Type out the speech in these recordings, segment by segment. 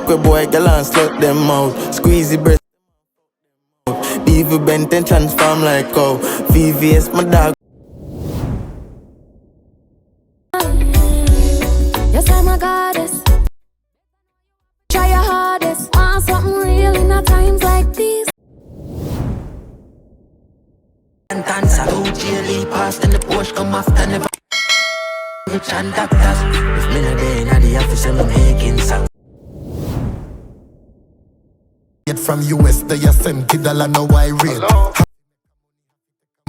with boy, girl and slut them out. Squeeze the breast. Evil bent and transform like cow. VVS, my dog. Yes, I'm a goddess. Try your hardest. Want something real in a times like these. And dance, I go GLE past and the Porsche come after never. Rich and doctors. If me not there in the office, I'm making songs. Get from US, they a send kid all I know I real.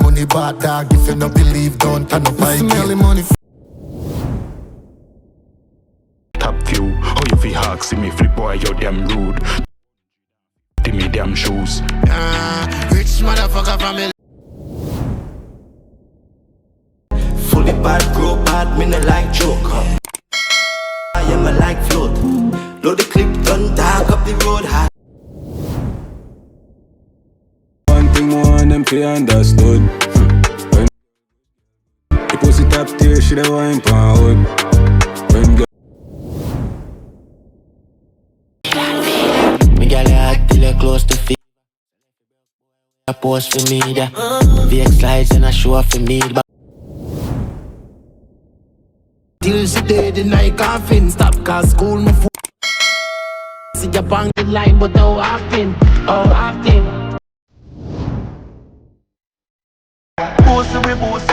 Money bad dog, if you no believe, don't turn up my smelly money. Top view, how you feel hawk, see me flip boy, you damn rude. Give me damn shoes. Rich motherfucker family. Fully bad, grow bad, me no like joke. I am a like float. Load the clip, done dark up the road hard. One thing more and them play understood. When the pussy top tier, she the wine pan hood. When Me gal hot till you close to feet. I post for media. VX slides and I show off for me. Till she dead the night coffin. Stop cause school me fool. See you bang the line but how often. How often. Boasty, we boasty.